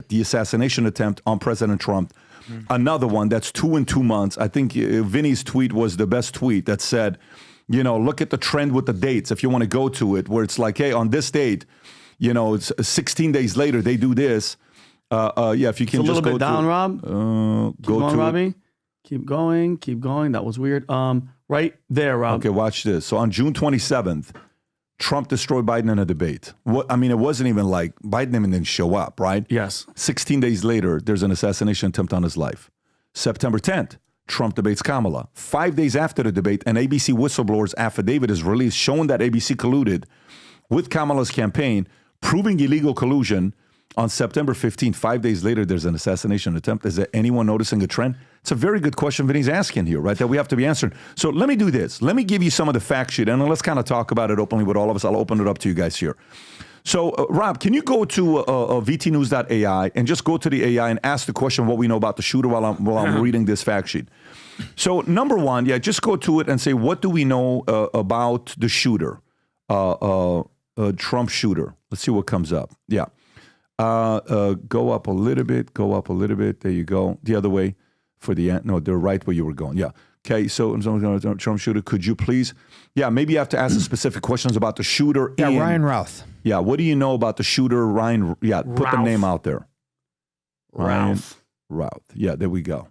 the assassination attempt on President Trump. Another one that's 2 in 2 months. I think Vinny's tweet was the best tweet that said, look at the trend with the dates if you want to go to it, where it's like, hey, on this date, it's 16 days later, they do this. If you can just go to... a little bit down, Rob. Go to Robbie. Keep going. That was weird. Right there, Rob. Okay, watch this. So on June 27th, Trump destroyed Biden in a debate. It wasn't even like Biden even didn't show up, right? Yes. 16 days later, there's an assassination attempt on his life. September 10th, Trump debates Kamala. 5 days after the debate, an ABC whistleblower's affidavit is released showing that ABC colluded with Kamala's campaign, proving illegal collusion. On September 15th, 5 days later, there's an assassination attempt. Is there anyone noticing a trend? It's a very good question Vinny's asking here, right, that we have to be answering. So let me do this. Let me give you some of the fact sheet, and let's kind of talk about it openly with all of us. I'll open it up to you guys here. So, Rob, can you go to vtnews.ai and just go to the AI and ask the question what we know about the shooter while I'm reading this fact sheet? So, number one, just go to it and say, what do we know about the shooter, Trump shooter? Let's see what comes up. Yeah. Go up a little bit. There you go. The other way for the the right where you were going. Yeah. Okay. So Trump shooter, could you please? Yeah. Maybe you have to ask the specific questions about the shooter. Yeah. Ryan Routh. Yeah. What do you know about the shooter, Ryan? Yeah. Put Routh. the name out there. Routh. Routh. Yeah. There we go.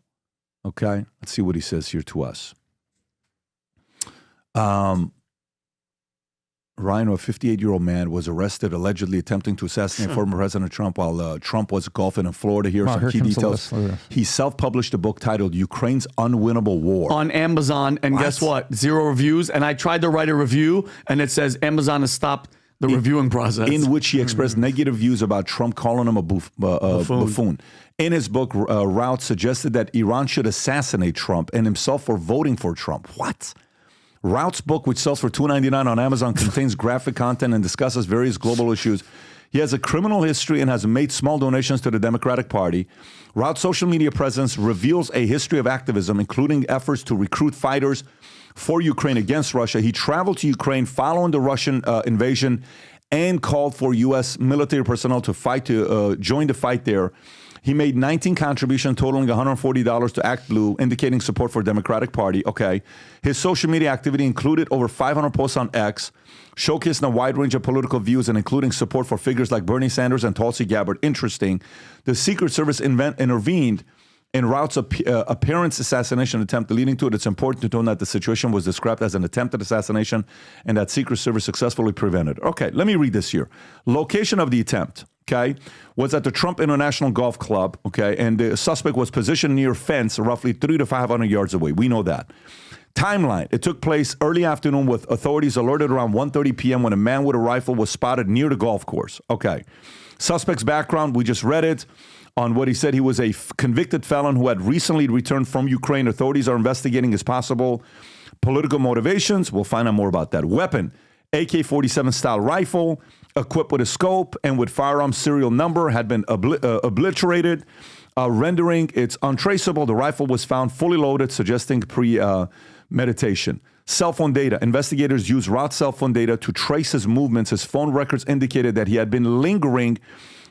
Okay. Let's see what he says here to us. Ryan, a 58-year-old man, was arrested allegedly attempting to assassinate former President Trump while Trump was golfing in Florida. Here are some key details. He self-published a book titled Ukraine's Unwinnable War. On Amazon, and guess what? 0 reviews. And I tried to write a review, and it says Amazon has stopped the reviewing process. In which he expressed negative views about Trump, calling him a buffoon. In his book, Routh suggested that Iran should assassinate Trump and himself for voting for Trump. What? Routh's book, which sells for $2.99 on Amazon, contains graphic content and discusses various global issues. He has a criminal history and has made small donations to the Democratic Party. Routh's social media presence reveals a history of activism, including efforts to recruit fighters for Ukraine against Russia. He traveled to Ukraine following the Russian invasion and called for U.S. military personnel to join the fight there. He made 19 contributions totaling $140 to Act Blue, indicating support for Democratic Party. Okay. His social media activity included over 500 posts on X, showcasing a wide range of political views and including support for figures like Bernie Sanders and Tulsi Gabbard. Interesting. The Secret Service intervened in Routh's apparent assassination attempt. Leading to it, it's important to note that the situation was described as an attempted assassination and that Secret Service successfully prevented. Okay, let me read this here. Location of the attempt, okay, was at the Trump International Golf Club, okay, and the suspect was positioned near a fence roughly 300 to 500 yards away. We know that. Timeline, it took place early afternoon with authorities alerted around 1:30 p.m. when a man with a rifle was spotted near the golf course. Okay. Suspect's background, we just read it. On what he said, he was a convicted felon who had recently returned from Ukraine. Authorities are investigating his possible political motivations. We'll find out more about that. Weapon, AK-47 style rifle, equipped with a scope and with firearm serial number, had been obliterated, rendering it's untraceable. The rifle was found fully loaded, suggesting premeditation. Cell phone data. Investigators used Routh's cell phone data to trace his movements. His phone records indicated that he had been lingering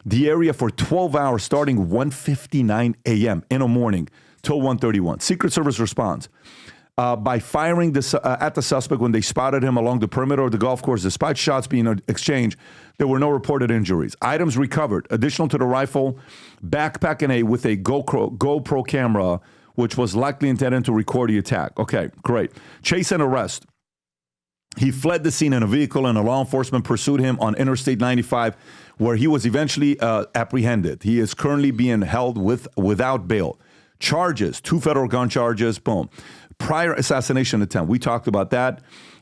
the area for 12 hours starting 1:59 a.m. in the morning till 1:31. Secret Service responds by firing at the suspect when they spotted him along the perimeter of the golf course. Despite shots being exchanged, there were no reported injuries. Items recovered. Additional to the rifle, backpack with a GoPro camera, which was likely intended to record the attack. Okay, great. Chase and arrest. He fled the scene in a vehicle and law enforcement pursued him on Interstate 95, where he was eventually apprehended. He is currently being held without bail. Charges, 2 federal gun charges, boom. Prior assassination attempt, we talked about that.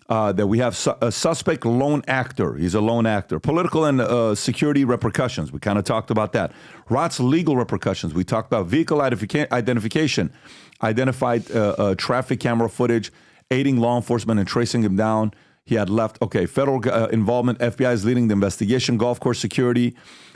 That we have a suspect lone actor. He's a lone actor. Political and security repercussions. We kind of talked about that. Routh's legal repercussions. We talked about vehicle identification, identified traffic camera footage, aiding law enforcement and tracing him down. He had left. Okay, federal involvement. FBI is leading the investigation. Golf course security,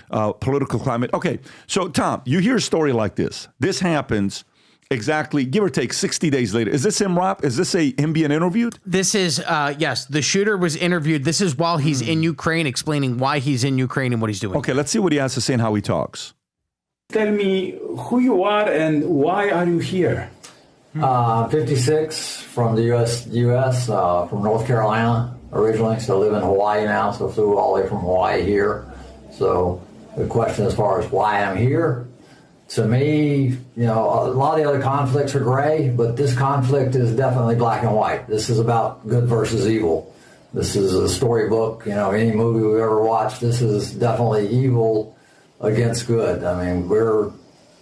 political climate. Okay, so Tom, you hear a story like this. This happens exactly, give or take, 60 days later. Is this him, Rob? Is this him being interviewed? This is, yes, the shooter was interviewed. This is while he's in Ukraine, explaining why he's in Ukraine and what he's doing. Okay, let's see what he has to say and how he talks. Tell me who you are and why are you here? 56 from the U.S., from North Carolina originally, so I live in Hawaii now, so flew all the way from Hawaii here. So the question as far as why I'm here, to me, you know, a lot of the other conflicts are gray, but this conflict is definitely black and white. This is about good versus evil. This is a storybook, you know, any movie we've ever watched, this is definitely evil against good. I mean, we're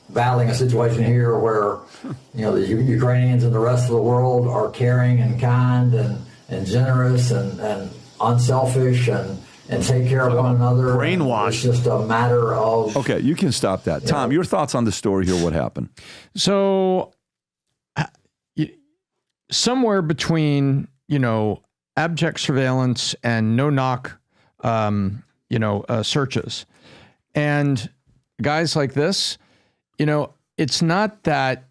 battling a situation here where, you know, the Ukrainians and the rest of the world are caring and kind and generous and unselfish and take care of one another. Brainwashed. It's just a matter of... Okay, you can stop that. Tom, your thoughts on the story here, what happened? So somewhere between, you know, abject surveillance and no-knock, searches. And guys like this, you know, it's not that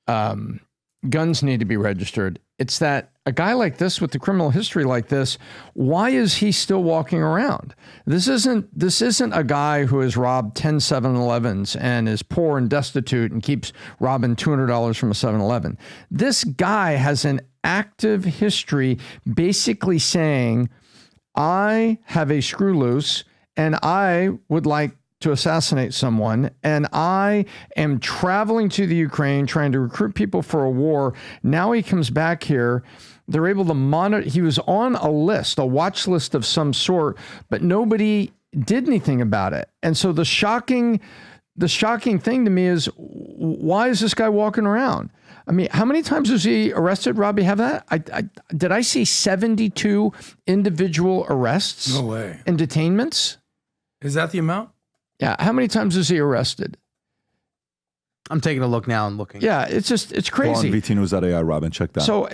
guns need to be registered. It's that a guy like this with the criminal history like this, why is he still walking around? This isn't a guy who has robbed 10 7-Elevens and is poor and destitute and keeps robbing $200 from a 7-Eleven. This guy has an active history basically saying, I have a screw loose and I would like to assassinate someone, and I am traveling to the Ukraine trying to recruit people for a war. Now he comes back here. They're able to monitor. He was on a list, a watch list of some sort, but nobody did anything about it. And so the shocking thing to me is, why is this guy walking around? I mean, how many times was he arrested, Robbie? Have that? Did I see 72 individual arrests? No way. And detainments? Is that the amount? Yeah. How many times was he arrested? I'm taking a look now and looking. Yeah, it's Go crazy. on VTnews.ai, Robin, check that. So,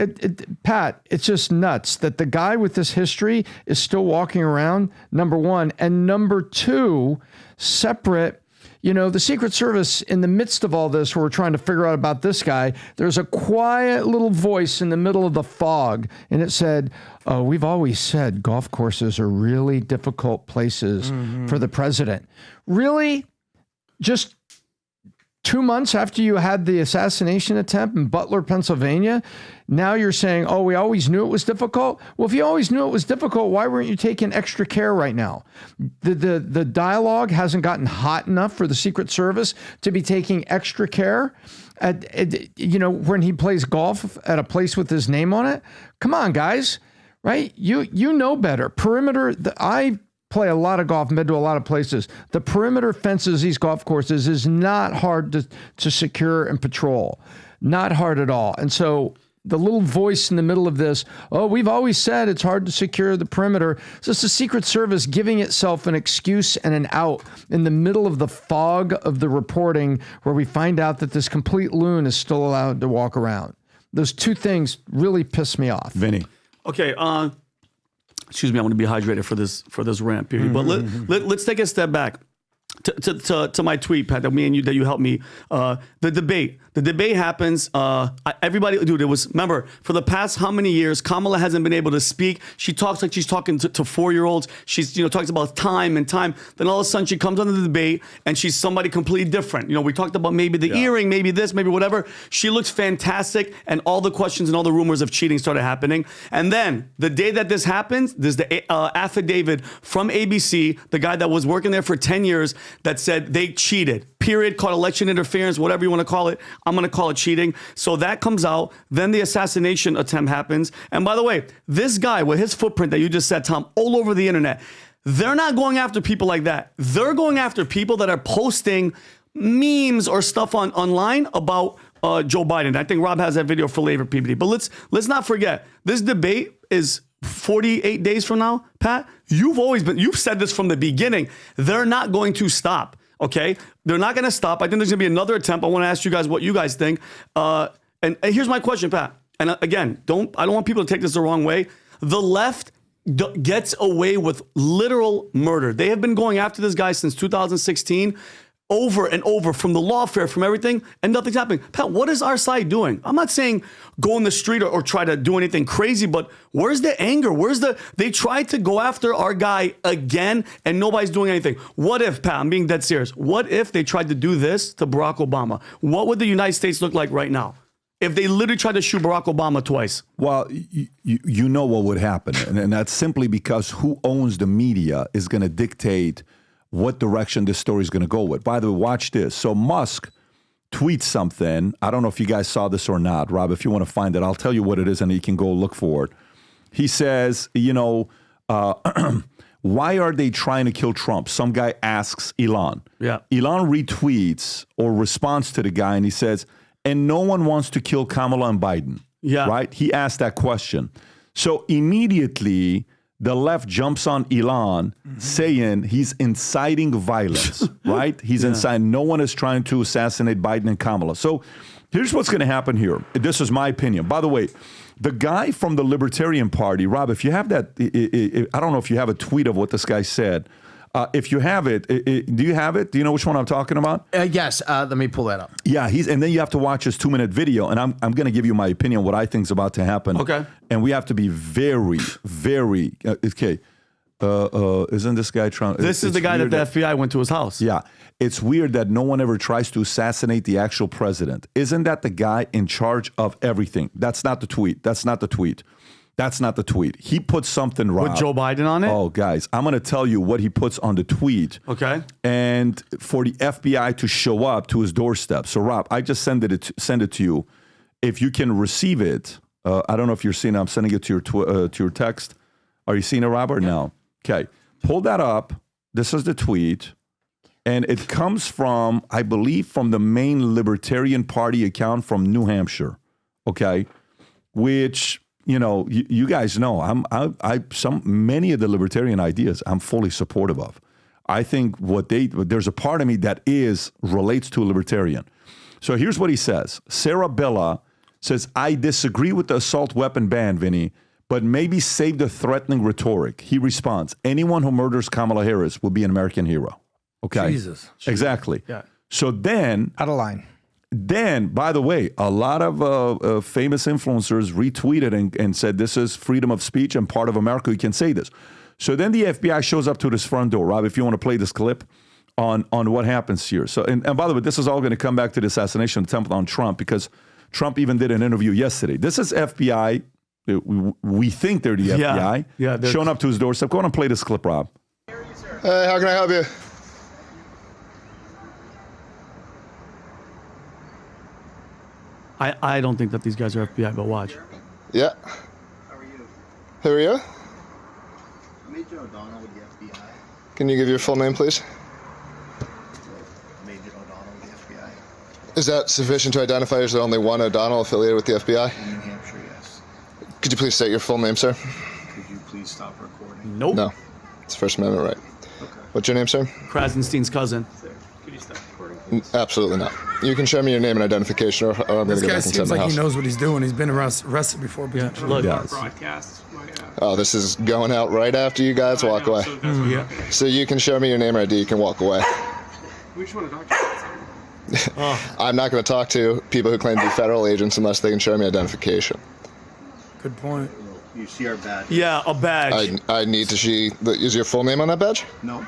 Pat, it's just nuts that the guy with this history is still walking around, number one. And number two, separate, you know, the Secret Service, in the midst of all this, where we're trying to figure out about this guy, there's a quiet little voice in the middle of the fog. And it said, oh, we've always said golf courses are really difficult places for the president. Really? Just 2 months after you had the assassination attempt in Butler, Pennsylvania, now you're saying, oh, we always knew it was difficult? Well, if you always knew it was difficult, why weren't you taking extra care right now? The dialogue hasn't gotten hot enough for the Secret Service to be taking extra care? When he plays golf at a place with his name on it? Come on, guys, right? You know better. Perimeter, I play a lot of golf, been to a lot of places. The perimeter fences, these golf courses, is not hard to secure and patrol. Not hard at all. And so the little voice in the middle of this, oh, we've always said it's hard to secure the perimeter. So it's the Secret Service giving itself an excuse and an out in the middle of the fog of the reporting, where we find out that this complete loon is still allowed to walk around. Those two things really piss me off. Vinny. Okay, excuse me, I want to be hydrated for this rant period. But let's take a step back to my tweet, Pat, that you helped me. The debate happens. Everybody, dude, it was, remember, for the past how many years, Kamala hasn't been able to speak. She talks like she's talking to 4-year-olds. She's, talks about time. Then all of a sudden she comes on the debate and she's somebody completely different. We talked about maybe the earring, maybe this, maybe whatever. She looks fantastic, and all the questions and all the rumors of cheating started happening. And then the day that this happens, there's the affidavit from ABC, the guy that was working there for 10 years, that said they cheated, period, called election interference, whatever you want to call it. I'm going to call it cheating. So that comes out. Then the assassination attempt happens. And by the way, this guy with his footprint that you just said, Tom, all over the internet, they're not going after people like that. They're going after people that are posting memes or stuff online about Joe Biden. I think Rob has that video for later, PBD. But let's not forget, this debate is 48 days from now, Pat. You've said this from the beginning. They're not going to stop. Okay, they're not going to stop. I think there's going to be another attempt. I want to ask you guys what you guys think. And here's my question, Pat. And again, I don't want people to take this the wrong way. The left gets away with literal murder. They have been going after this guy since 2016. over and over from the lawfare, from everything, and nothing's happening. Pat, what is our side doing? I'm not saying go in the street or try to do anything crazy, but where's the anger? They tried to go after our guy again and nobody's doing anything. What if, Pat, I'm being dead serious. What if they tried to do this to Barack Obama? What would the United States look like right now? If they literally tried to shoot Barack Obama twice? Well, you know what would happen. And that's simply because who owns the media is going to dictate what direction this story is going to go with. By the way, watch this. So Musk tweets something. I don't know if you guys saw this or not, Rob. If you want to find it, I'll tell you what it is and you can go look for it. He says, why are they trying to kill Trump? Some guy asks Elon. Yeah. Elon retweets or responds to the guy and he says, and no one wants to kill Kamala and Biden. Yeah. Right? He asked that question. So immediately the left jumps on Elon saying he's inciting violence, right? He's inciting. No one is trying to assassinate Biden and Kamala. So here's what's going to happen here. This is my opinion. By the way, the guy from the Libertarian Party, Rob, if you have that, I don't know if you have a tweet of what this guy said. If you have it, do you have it? Do you know which one I'm talking about? Yes. Let me pull that up. Yeah, and then you have to watch his 2-minute video, and I'm going to give you my opinion, what I think is about to happen. Okay. And we have to be very, very okay. Isn't this guy trying? This is the guy that the FBI went to his house. Yeah, it's weird that no one ever tries to assassinate the actual president. Isn't that the guy in charge of everything? That's not the tweet. That's not the tweet. That's not the tweet. He put something wrong. With Joe Biden on it? Oh, guys, I'm going to tell you what he puts on the tweet. Okay. And for the FBI to show up to his doorstep. So, Rob, I just send it to you. If you can receive it, I don't know if you're seeing it. I'm sending it to your text. Are you seeing it, Rob, or no? Okay. Pull that up. This is the tweet. And it comes from, I believe, from the main Libertarian Party account from New Hampshire. Okay. Which... you guys know many of the libertarian ideas I'm fully supportive of. I think there's a part of me that relates to a libertarian. So here's what he says. Sarah Bella says, I disagree with the assault weapon ban, Vinny, but maybe save the threatening rhetoric. He responds, anyone who murders Kamala Harris will be an American hero. Okay. Jesus. Exactly. Yeah. So then Out of line. Then, by the way, a lot of famous influencers retweeted and said, this is freedom of speech and part of America. You can say this. So then the FBI shows up to this front door. Rob, if you want to play this clip on what happens here. So, and by the way, this is all going to come back to the assassination attempt on Trump because Trump even did an interview yesterday. This is FBI. We think they're the FBI. Yeah, showing up to his doorstep. Go on and play this clip, Rob. Hey, how can I help you? I don't think that these guys are FBI, but watch. Yeah. How are you? Who are you? Major O'Donnell with the FBI. Can you give your full name, please? Major O'Donnell with the FBI. Is that sufficient to identify as the only one O'Donnell affiliated with the FBI? In New Hampshire, yes. Could you please state your full name, sir? Could you please stop recording? Nope. No. It's First Amendment right. Okay. What's your name, sir? Krasenstein's cousin. Sir, could you stop recording? Absolutely not. You can show me your name and identification, or I'm going This to go guy back inside seems my like house. he knows what he's doing. He's been arrested before. Yeah, look. Yes. Broadcast. Oh, this is going out right after you guys walk away. Yeah. So you can show me your name or ID. You can walk away. We just want to talk to you. I'm not going to talk to people who claim to be federal agents unless they can show me identification. Good point. You see our badge? Yeah, a badge. I need to see. Is your full name on that badge? No.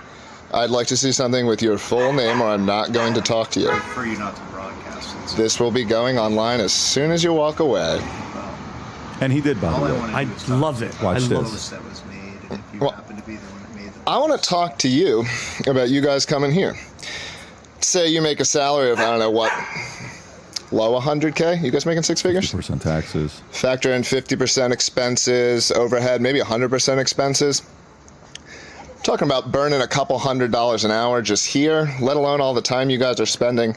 I'd like to see something with your full name, or I'm not going to talk to you. I prefer you not to broadcast it. This will be going online as soon as you walk away. And he did, by All the I way. want to I do is love it. Watch I this. love notice that was made, and if you Well, happen to be the one that made them. I want to talk to you about you guys coming here. Say you make a salary of, I don't know what, low 100K? You guys making six figures? 50% taxes. Factor in 50% expenses, overhead, maybe 100% expenses. Talking about burning a couple $100 an hour just here, let alone all the time you guys are spending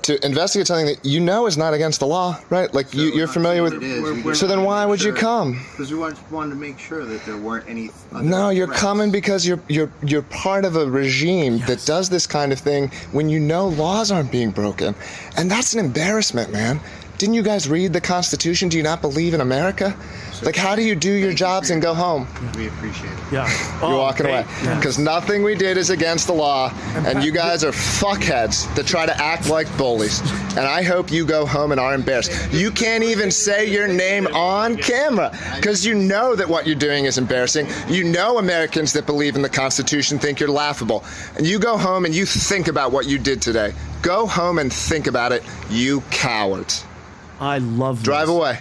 to investigate something that you know is not against the law, right? Like you're familiar with. It is. So then why would you come? Because we wanted to make sure that there weren't any. No, you're coming because you're part of a regime that does this kind of thing when you know laws aren't being broken, and that's an embarrassment, man. Didn't you guys read the Constitution? Do you not believe in America? Like, how do you do your jobs and go home? We appreciate it. Yeah. You're walking away. Because nothing we did is against the law, and you guys are fuckheads that try to act like bullies. And I hope you go home and are embarrassed. You can't even say your name on camera, because you know that what you're doing is embarrassing. You know Americans that believe in the Constitution think you're laughable. And you go home and you think about what you did today. Go home and think about it, you cowards. I love this. Drive away.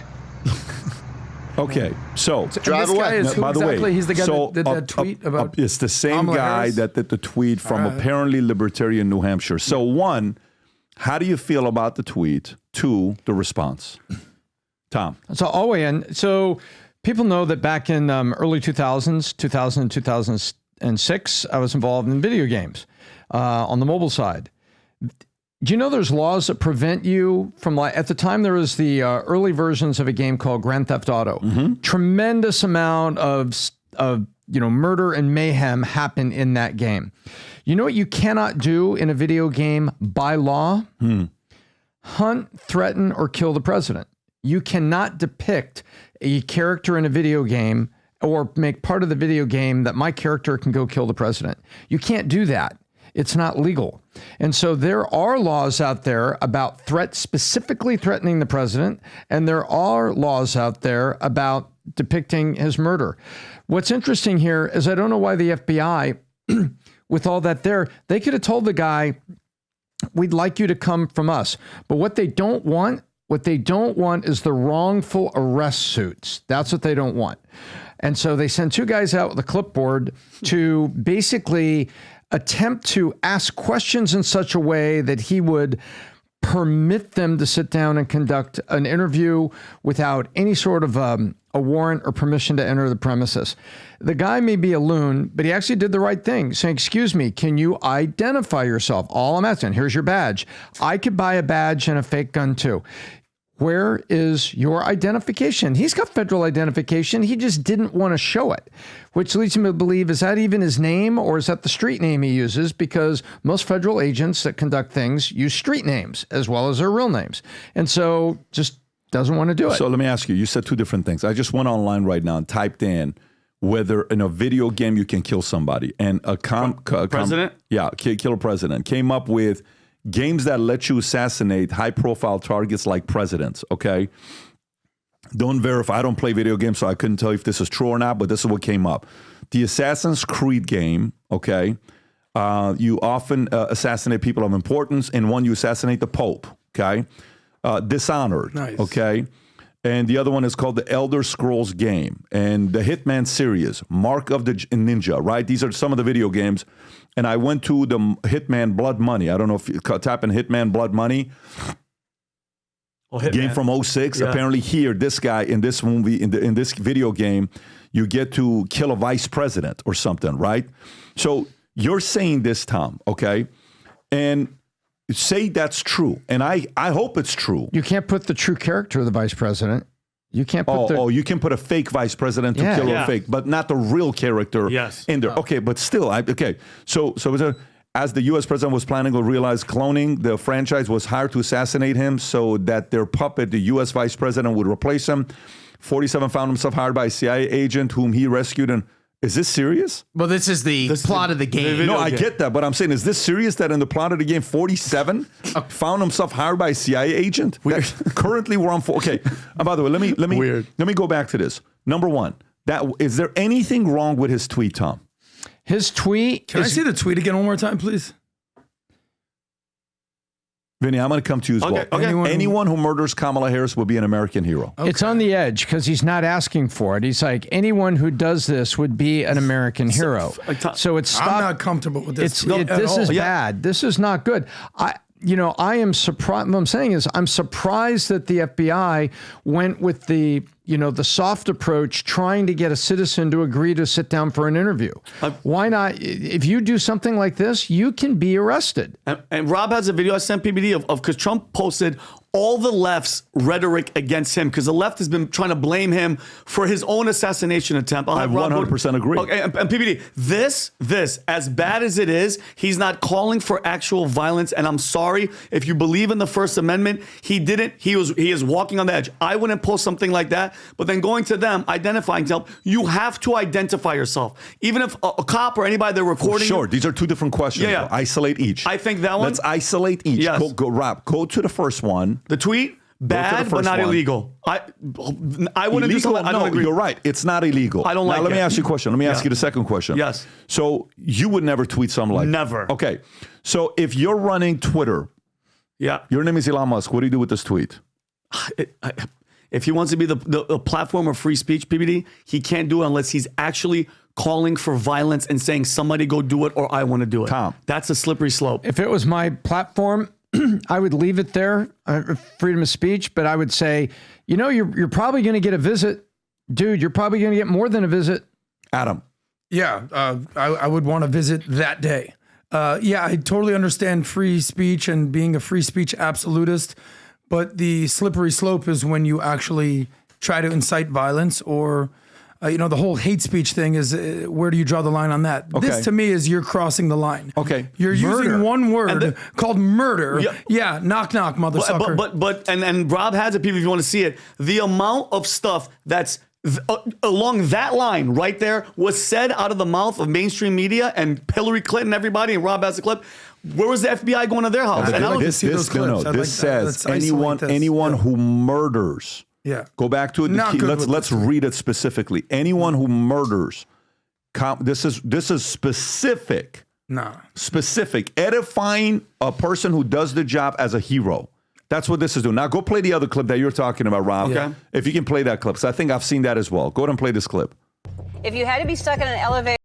Okay, so drive this away. guy is who by the exactly? way, He's the guy so that did that tweet about it's the same Kamala guy Harris? that did the tweet from apparently libertarian New Hampshire. So one, how do you feel about the tweet? Two, the response. Tom. So I'll weigh in. So people know that back in early 2000s, 2000, 2006, I was involved in video games on the mobile side. Do you know there's laws that prevent you from, like, at the time there was the early versions of a game called Grand Theft Auto. Tremendous amount of murder and mayhem happen in that game. You know what you cannot do in a video game by law? Hunt, threaten, or kill the president. You cannot depict a character in a video game or make part of the video game that my character can go kill the president. You can't do that. It's not legal. And so there are laws out there about specifically threatening the president, and there are laws out there about depicting his murder. What's interesting here is I don't know why the FBI, with all that there, they could have told the guy, we'd like you to come from us. But what they don't want is the wrongful arrest suits. That's what they don't want. And so they send two guys out with a clipboard to basically attempt to ask questions in such a way that he would permit them to sit down and conduct an interview without any sort of a warrant or permission to enter the premises. The guy may be a loon, but he actually did the right thing, saying, excuse me, can you identify yourself? All I'm asking, here's your badge. I could buy a badge and a fake gun too. Where is your identification? He's got federal identification. He just didn't want to show it, which leads me to believe, is that even his name or is that the street name he uses? Because most federal agents that conduct things use street names as well as their real names. And so just doesn't want to do it. So let me ask you, you said two different things. I just went online right now and typed in whether in a video game you can kill somebody. And president? Kill a president. Came up with games that let you assassinate high-profile targets like presidents, okay? Don't verify. I don't play video games, so I couldn't tell you if this is true or not, but this is what came up. The Assassin's Creed game, okay? You often assassinate people of importance. In one, you assassinate the Pope, okay? Dishonored, Nice. okay? And the other one is called the Elder Scrolls game. And the Hitman series, Mark of the Ninja, right? These are some of the video games. And I went to the Hitman Blood Money. I don't know if you type in Hitman Blood Money. Game from 06. Yeah. Apparently here, this guy in this movie, in this video game, you get to kill a vice president or something, right? So you're saying this, Tom, okay? And say that's true. And I hope it's true. You can't put the true character of the vice president. You can't put you can put a fake vice president to kill a fake, but not the real character in there. Okay, but still, So as the U.S. president was planning to realize cloning, the franchise was hired to assassinate him so that their puppet, the U.S. vice president, would replace him. 47 found himself hired by a CIA agent whom he rescued. And is this serious? Well, this is the plot of the game. No, I get that, but I'm saying, is this serious that in the plot of the game, 47 found himself hired by a CIA agent? Currently, we're on 4. Okay. By the way, let me go back to this. Number one, is there anything wrong with his tweet, Tom? His tweet. Can I see the tweet again one more time, please? Vinny, I'm going to come to you as well. Okay. Anyone who murders Kamala Harris will be an American hero. Okay. It's on the edge because he's not asking for it. He's like, anyone who does this would be an American hero. So it's I'm not comfortable with this. This is bad. This is not good. I am surprised. What I'm saying is I'm surprised that the FBI went with the the soft approach, trying to get a citizen to agree to sit down for an interview. Why not? If you do something like this, you can be arrested. And Rob has a video I sent PBD of because Trump posted all the left's rhetoric against him because the left has been trying to blame him for his own assassination attempt. I 100% agree. Okay, and PBD, this, as bad as it is, he's not calling for actual violence. And I'm sorry if you believe in the First Amendment, he didn't. He is walking on the edge. I wouldn't post something like that. But then going to them, identifying help, you have to identify yourself. Even if a cop or anybody they're recording. Sure, these are two different questions. Yeah. Isolate each. I think that one. Let's isolate each. Yes. Rob, go to the first one. The tweet, bad but not illegal. I wouldn't do something. I don't agree. You're right. It's not illegal. I don't like Now, let me it. ask you a question. Let me ask you the second question. Yes. So you would never tweet something like Never. Okay. So if you're running Twitter, your name is Elon Musk, what do you do with this tweet? If he wants to be the platform of free speech, PBD, he can't do it unless he's actually calling for violence and saying somebody go do it or I want to do it. Tom. That's a slippery slope. If it was my platform, I would leave it there, freedom of speech, but I would say, you're probably going to get a visit. Dude, you're probably going to get more than a visit. Adam. Yeah, I would want to visit that day. I totally understand free speech and being a free speech absolutist, but the slippery slope is when you actually try to incite violence or, the whole hate speech thing is where do you draw the line on that? Okay. This to me is you're crossing the line. Okay. You're using one word called murder. Yeah. Knock, knock, motherfucker. But Rob has it, people, if you want to see it. The amount of stuff that's along that line right there was said out of the mouth of mainstream media and Hillary Clinton, everybody, and Rob has a clip. Where was the FBI going to their house? I'd like to see those clips. This says anyone who murders. Yeah. Go back to it. Let's read it specifically. Anyone who murders. This is specific. Nah. Specific. Edifying a person who does the job as a hero. That's what this is doing. Now go play the other clip that you're talking about, Rob. Okay. If you can play that clip. So I think I've seen that as well. Go ahead and play this clip. If you had to be stuck in an elevator.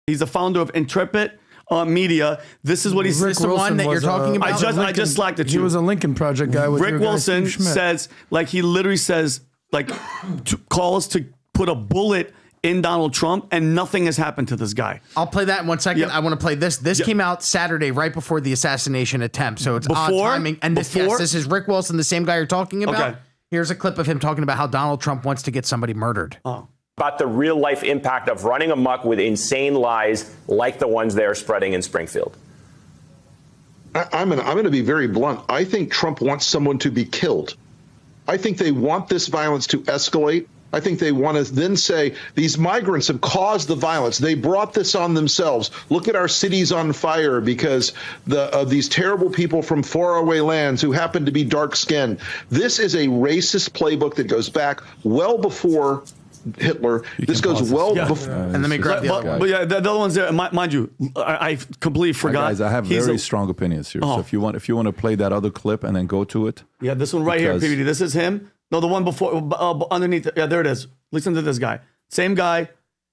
He's the founder of Intrepid Media. This is what he says. This the one that you're talking about? I just slacked it. He was a Lincoln Project guy with Rick Wilson says, he literally says, calls to put a bullet in Donald Trump, and nothing has happened to this guy. I'll play that in 1 second. Yep. I want to play this. This came out Saturday, right before the assassination attempt. So it's odd timing. And this is Rick Wilson, the same guy you're talking about. Okay. Here's a clip of him talking about how Donald Trump wants to get somebody murdered. About the real life impact of running amok with insane lies like the ones they're spreading in Springfield. I'm going to be very blunt. I think Trump wants someone to be killed. I think they want this violence to escalate. I think they want to then say these migrants have caused the violence. They brought this on themselves. Look at our cities on fire because of these terrible people from faraway lands who happen to be dark skinned. This is a racist playbook that goes back well before Hitler. This goes well before. And let me grab the other one. But the other one's there. Mind you, I completely forgot. Guys, I have very strong opinions here. So if you want to play that other clip and then go to it. Yeah, this one right here, PBD. This is him. No, the one before, underneath. Yeah, there it is. Listen to this guy. Same guy.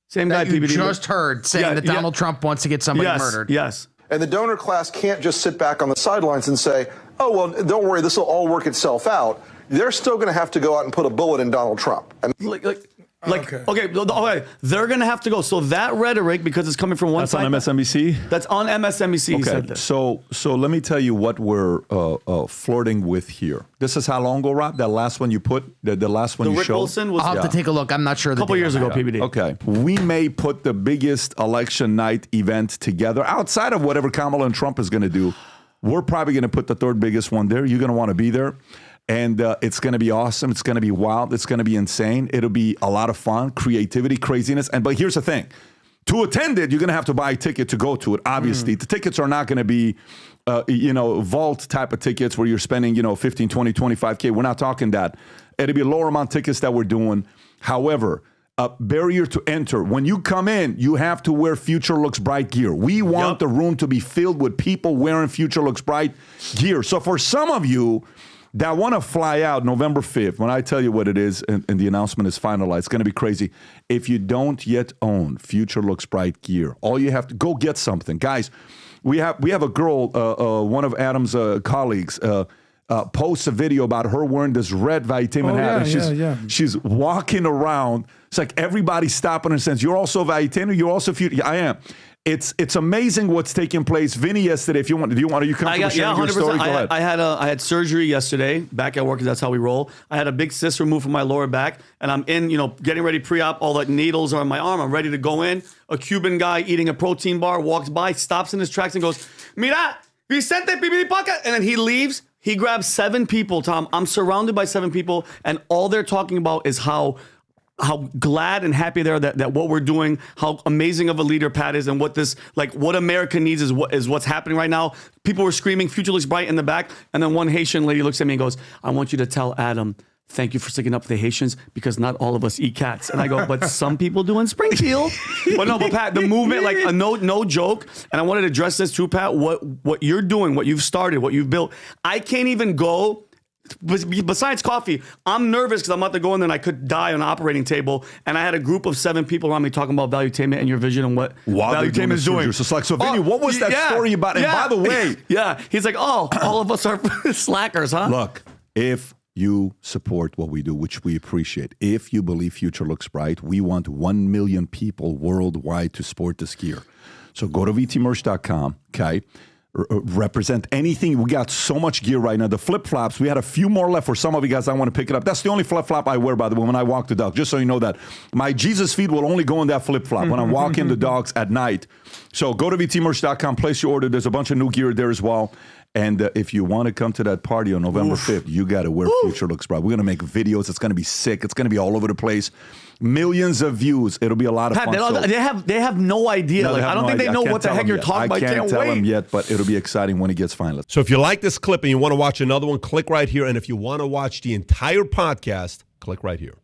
Same guy, you PBD. just heard saying that Donald Trump wants to get somebody murdered. Yes. And the donor class can't just sit back on the sidelines and say, oh, well, don't worry, this will all work itself out. They're still going to have to go out and put a bullet in Donald Trump. And Okay, they're going to have to go. So that rhetoric, because it's coming from one side. That's on MSNBC? That's on MSNBC. Okay, He said this. so let me tell you what we're flirting with here. This is how long ago, Rob? That last one you put, the last one you Rick showed? Wilson was. I'll have to take a look. I'm not sure. A couple years ago, PBD. Okay. We may put the biggest election night event together outside of whatever Kamala and Trump is going to do. We're probably going to put the third biggest one there. You're going to want to be there. And it's going to be awesome. It's going to be wild. It's going to be insane. It'll be a lot of fun, creativity, craziness. But here's the thing. To attend it, you're going to have to buy a ticket to go to it, obviously. The tickets are not going to be, vault type of tickets where you're spending, 15, 20, 25K. We're not talking that. It'll be lower amount tickets that we're doing. However, a barrier to enter. When you come in, you have to wear Future Looks Bright gear. We want the room to be filled with people wearing Future Looks Bright gear. So for some of you that want to fly out November 5th, when I tell you what it is and the announcement is finalized, it's going to be crazy. If you don't yet own Future Looks Bright gear, all you have to go get something. Guys, we have a girl, one of Adam's colleagues, posts a video about her wearing this red Valuetainment hat. And she's walking around. It's like everybody's stopping and says, you're also Valuetainer? You're also Future? I am. It's amazing what's taking place. Vinny, yesterday, if you want, are you comfortable sharing your story? Go ahead. I had surgery yesterday back at work, because that's how we roll. I had a big cyst removed from my lower back, and I'm in, getting ready pre-op. All the needles are on my arm. I'm ready to go in. A Cuban guy eating a protein bar walks by, stops in his tracks, and goes, "Mira, Vicente Pipili Paca," and then he leaves. He grabs 7 people, Tom. I'm surrounded by 7 people, and all they're talking about is how glad and happy they are that what we're doing, how amazing of a leader Pat is, and what America needs is what's happening right now. People were screaming, "Future Looks Bright" in the back, and then one Haitian lady looks at me and goes, "I want you to tell Adam, thank you for sticking up for the Haitians, because not all of us eat cats." And I go, "But some people do in Springfield." But Pat, the movement, no joke. And I wanted to address this too, Pat. What you're doing, what you've started, what you've built. I can't even go. Besides coffee, I'm nervous because I'm about to go in there and I could die on an operating table. And I had a group of 7 people around me talking about Valuetainment and your vision and what Valuetainment is doing. So Vinny, what was that story about? And by the way, he's like, "Oh, all of us are slackers, huh?" Look, if you support what we do, which we appreciate, if you believe Future Looks Bright, we want 1 million people worldwide to sport this gear. So go to vtmerch.com, okay? Represent anything. We got so much gear right now. The flip-flops, we had a few more left for some of you guys. I want to pick it up. That's the only flip-flop I wear, by the way, when I walk the dog, just so you know that. My Jesus feet will only go in that flip-flop when I'm walking the dogs at night. So go to vtmerch.com, place your order. There's a bunch of new gear there as well. And if you want to come to that party on November 5th, you got to wear Future Looks Bright. We're going to make videos. It's going to be sick. It's going to be all over the place. Millions of views. It'll be a lot of fun. They have no idea. No, I don't think they know what the heck you're talking about. I can't tell them yet, but it'll be exciting when it gets finalized. So if you like this clip and you want to watch another one, click right here. And if you want to watch the entire podcast, click right here.